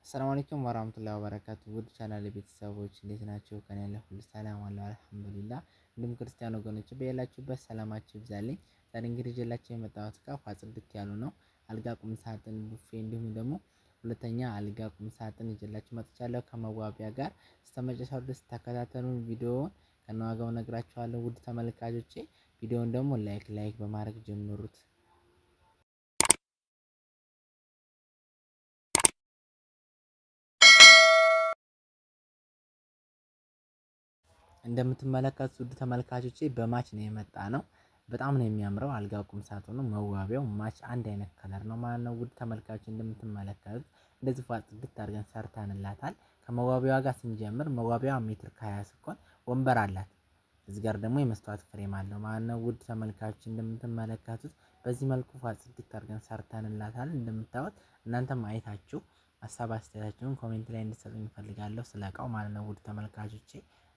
ሰላም አለይኩም ወራህመቱላሂ ወበረካቱ ውድ ቻናል ቤተሰቦች እንዴት ናቸው? ከኔ ያለ ሁሉ ሰላም አለ አልሐምዱሊላህ። እንዲሁም ክርስቲያን ወገኖች በያላችሁበት ሰላማችሁ ይብዛልኝ። ዛሬ እንግዲህ ይዤላችሁ የመጣሁት እቃ ጽድት ያሉ ነው። አልጋ፣ ቁም ሳጥን፣ ቡፌ እንዲሁም ደግሞ ሁለተኛ አልጋ፣ ቁም ሳጥን ይዤላችሁ መጥቻለሁ ከመዋቢያ ጋር። እስከመጨረሻው ድረስ ተከታተሉን። ቪዲዮውን ከነዋጋው ነግራችኋለሁ። ውድ ተመልካቾቼ ቪዲዮውን ደግሞ ላይክ በማድረግ ጀምሩት። እንደምትመለከቱት ውድ ተመልካቾቼ በማች ነው የመጣ ነው። በጣም ነው የሚያምረው። አልጋ ቁም ሳጥኑ መዋቢያው ማች አንድ አይነት ከለር ነው ማለት ነው። ውድ ተመልካቾች እንደምትመለከቱት እንደዚህ ፏ ጽድት አድርገን ሰርተንላታል። ከመዋቢያዋ ጋር ስንጀምር መዋቢያዋ ሜትር ከ20 ስትሆን ወንበር አላት። እዚህ ጋር ደግሞ የመስታወት ፍሬም አለው ማለት ነው። ውድ ተመልካቾች እንደምትመለከቱት በዚህ መልኩ ፏ ጽድት አድርገን ሰርተንላታል። እንደምታዩት እናንተም አይታችሁ ሀሳብ አስተያየታችሁን ኮሜንት ላይ እንድትሰጡኝ እፈልጋለሁ ስለ እቃው ማለት ነው። ውድ ተመልካቾቼ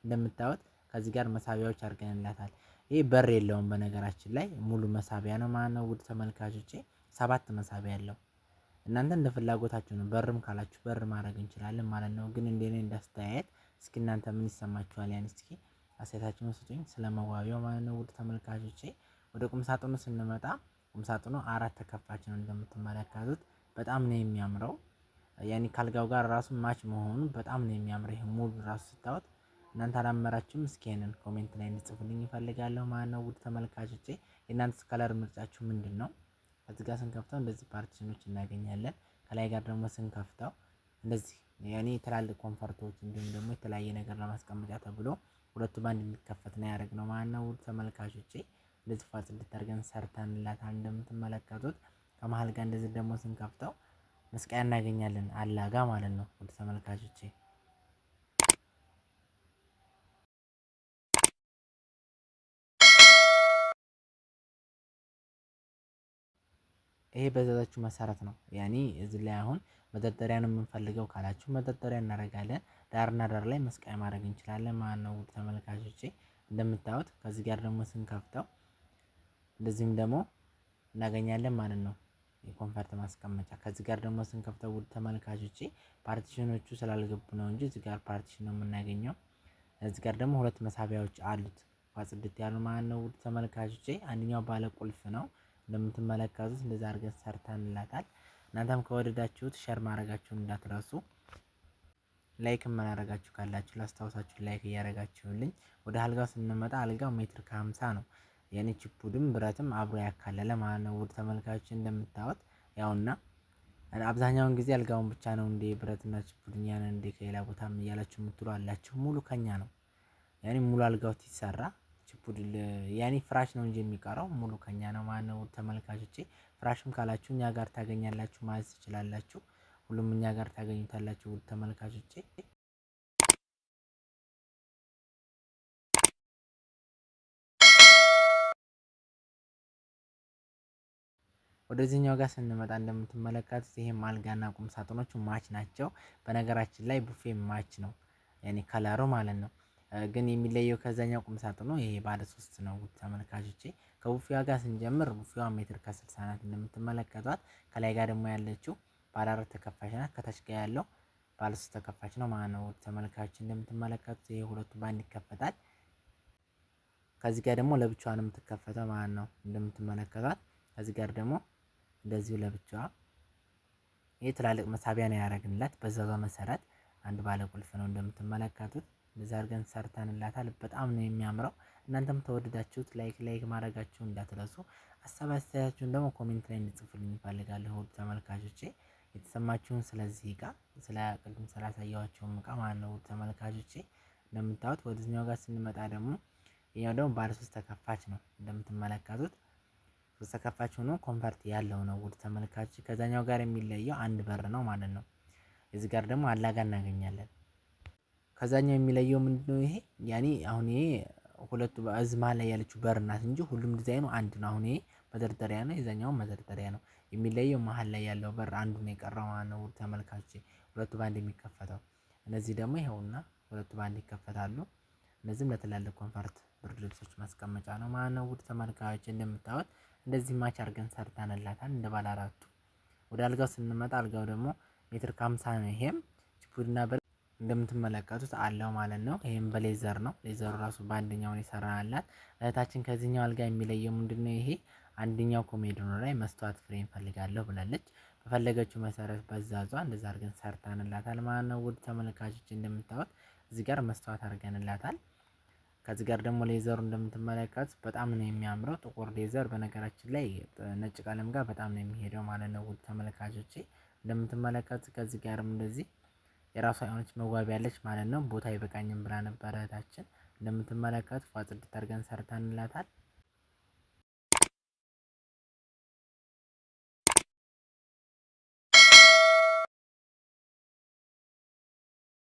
እንደምታዩት ከዚህ ጋር መሳቢያዎች አድርገንላታል። ይሄ በር የለውም በነገራችን ላይ ሙሉ መሳቢያ ነው ማለት ነው። ውድ ተመልካቾቼ 7 መሳቢያ አለው። እናንተ እንደ ፍላጎታችሁ ነው። በርም ካላችሁ በር ማድረግ እንችላለን ማለት ነው። ግን እንደኔ እንዳስተያየት እስኪ እናንተ ምን ይሰማችኋል? ያን እስኪ አስተያየታችሁን ስጡኝ ስለመዋቢያው ማለት ነው። ውድ ተመልካቾቼ ወደ ቁም ሳጥኑ ስንመጣ ቁም ሳጥኑ 4 ተከፋች ነው እንደምትመለከቱት በጣም ነው የሚያምረው። ያኔ ካልጋው ጋር ራሱ ማች መሆኑ በጣም ነው የሚያምረው። ይሄ ሙሉ ራሱ ስታዩት እናንተ አላመራችሁም? እስኪ ይሄንን ኮሜንት ላይ እንድጽፉልኝ እፈልጋለሁ ማለት ነው። ውድ ተመልካቾቼ የእናንተስ ከለር ምርጫችሁ ምንድነው? እዚህ ጋር ስንከፍተው እንደዚህ ፓርቲሽኖች እናገኛለን። ከላይ ጋር ደግሞ ስንከፍተው እንደዚህ ያኔ ትላልቅ ኮንፈርቶች እንዲሁም ደግሞ የተለያየ ነገር ለማስቀመጫ ተብሎ ሁለቱ ባንድ እንዲከፈት ነው ያደረግነው ማለት ነው። ውድ ተመልካቾቼ እንደዚህ ፏ ጽድት አድርገን ሰርተንላታል እንደምትመለከቱት። ከመሃል ጋር እንደዚህ ደግሞ ስንከፍተው መስቀያ እናገኛለን አላጋ ማለት ነው። ውድ ተመልካቾቼ ይሄ በዛዛችሁ መሰረት ነው። ያኔ እዚህ ላይ አሁን መደርደሪያ ነው የምንፈልገው ካላችሁ መደርደሪያ እናደርጋለን። ዳርና ዳር ላይ መስቀያ ማድረግ እንችላለን ማለት ነው። ውድ ተመልካቾቼ እንደምታዩት ከዚህ ጋር ደግሞ ስንከፍተው እንደዚህም ደግሞ እናገኛለን ማለት ነው። የኮንፈርት ማስቀመጫ ከዚህ ጋር ደግሞ ስንከፍተው ውድ ተመልካቾቼ ፓርቲሽኖቹ ስላልገቡ ነው እንጂ እዚህ ጋር ፓርቲሽን ነው የምናገኘው። እዚህ ጋር ደግሞ ሁለት መሳቢያዎች አሉት ፏ ጽድት ያሉ ማለት ነው። ውድ ተመልካቾቼ አንደኛው ባለ ቁልፍ ነው። እንደምትመለከቱት እንደዛ አድርገን ሰርተንላታል። እናንተም ከወደዳችሁት ሼር ማድረጋችሁን እንዳትረሱ። ላይክ ማድረጋችሁ ካላችሁ ላስታውሳችሁ ላይክ እያደረጋችሁልኝ። ወደ አልጋው ስንመጣ አልጋው ሜትር ከ50 ነው። የኔ ቺፑድም ብረትም አብሮ ያካለለ ማለት ነው። ውድ ተመልካቾች እንደምታዩት ያውና አብዛኛውን ጊዜ አልጋውን ብቻ ነው እንዴ ብረትና ቺፑድ እኛ ነን እንዴ ከሌላ ቦታም እያላችሁ የምትሉ አላችሁ። ሙሉ ከኛ ነው። ያኔ ሙሉ አልጋው ሲሰራ ቺፑድ ያኔ ፍራሽ ነው እንጂ የሚቀረው ሙሉ ከኛ ነው ማለት ነው። ተመልካቾቼ ፍራሽም ካላችሁ እኛ ጋር ታገኛላችሁ ማለት ትችላላችሁ። ሁሉም እኛ ጋር ታገኙታላችሁ። ውድ ተመልካቾቼ ወደዚህኛው ጋር ስንመጣ እንደምትመለከቱት ይሄም አልጋና ቁም ሳጥኖቹ ማች ናቸው። በነገራችን ላይ ቡፌ ማች ነው ያኔ ከለሩ ማለት ነው። ግን የሚለየው ከዛኛው ቁም ሳጥኑ ይሄ ባለ 3 ነው። ውድ ተመልካቾቼ ከቡፌዋ ጋር ስንጀምር ቡፌዋ ሜትር ከ60 ናት እንደምትመለከቷት። ከላይ ጋር ደግሞ ያለችው ባለ 4 ተከፋች ናት። ከታች ጋር ያለው ባለ 3 ተከፋች ነው ማለት ነው። ውድ ተመልካቾች እንደምትመለከቱት ይሄ ሁለቱ ባንድ ይከፈታል። ከዚህ ጋር ደግሞ ለብቻዋ ነው የምትከፈተው ማለት ነው። እንደምትመለከቷት ከዚህ ጋር ደግሞ እንደዚሁ ለብቻዋ ይሄ ትላልቅ መሳቢያ ነው ያደረግንላት። በዛው መሰረት አንድ ባለ ቁልፍ ነው እንደምትመለከቱት። እንደዛ አድርገን ሰርተንላታል። በጣም ነው የሚያምረው። እናንተም ተወደዳችሁት ላይክ ማድረጋችሁን እንዳትረሱ። ሀሳብ አስተያየታችሁን ደግሞ ኮሜንት ላይ እንድጽፉልኝ እፈልጋለሁ። ውድ ተመልካቾቼ የተሰማችሁን ስለዚህ እቃ ስለ ቅድም ስላሳየኋቸውም እቃ ማለት ነው። ውድ ተመልካቾቼ እንደምታዩት ወደዚህኛው ጋር ስንመጣ ደግሞ ይሄኛው ደግሞ ባለ 3 ተከፋች ነው እንደምትመለከቱት። 3 ተከፋች ሆኖ ኮንፈርት ያለው ነው። ውድ ተመልካቾች ከዛኛው ጋር የሚለየው አንድ በር ነው ማለት ነው። እዚህ ጋር ደግሞ አላጋ እናገኛለን። ከዛኛው የሚለየው ምንድነው? ይሄ ያኔ አሁን ይሄ ሁለቱ እዚህ መሃል ላይ ያለችው በር ናት እንጂ ሁሉም ዲዛይኑ አንድ ነው። አሁን ይሄ መደርደሪያ ነው፣ የዛኛው መደርደሪያ ነው። የሚለየው መሃል ላይ ያለው በር አንዱ ነው የቀረው ማለት ነው። ውድ ተመልካቾቼ ሁለቱ ባንድ የሚከፈተው እነዚህ ደግሞ ይኸውና ሁለቱ ባንድ ይከፈታሉ። እነዚህም ለትላልቅ ኮንፈርት ብርድ ልብሶች ማስቀመጫ ነው ማለት ነው። ውድ ተመልካቾቼ እንደምታዩት እንደዚህ ማች አድርገን ሰርተንላታል እንደ ባለ አራቱ። ወደ አልጋው ስንመጣ አልጋው ደግሞ ሜትር ከሃምሳ ነው። ይሄም ቺፑድና እንደምትመለከቱት አለው ማለት ነው። ይሄም በሌዘር ነው። ሌዘሩ ራሱ በአንደኛው ነው የሰራንላት እህታችን። ከዚህኛው አልጋ የሚለየው ምንድነው? ይሄ አንደኛው ኮሜዲኖ ላይ መስተዋት ፍሬም ፈልጋለሁ ብላለች። በፈለገችው መሰረት በዛዟ እንደዛ አድርገን ሰርተንላታል ማለት ነው። ውድ ተመልካቾች እንደምታዩት እዚህ ጋር መስተዋት አድርገንላታል። ከዚህ ጋር ደግሞ ሌዘሩ እንደምትመለከቱት በጣም ነው የሚያምረው። ጥቁር ሌዘር በነገራችን ላይ ነጭ ቀለም ጋር በጣም ነው የሚሄደው ማለት ነው። ውድ ተመልካቾቼ እንደምትመለከቱት ከዚህ ጋርም እንደዚህ የራሷ የሆነች መዋቢያ ያለች ማለት ነው። ቦታ አይበቃኝም ብላ ነበረ እህታችን። እንደምትመለከቱት ፏ ጽድት አድርገን ሰርተንላታል።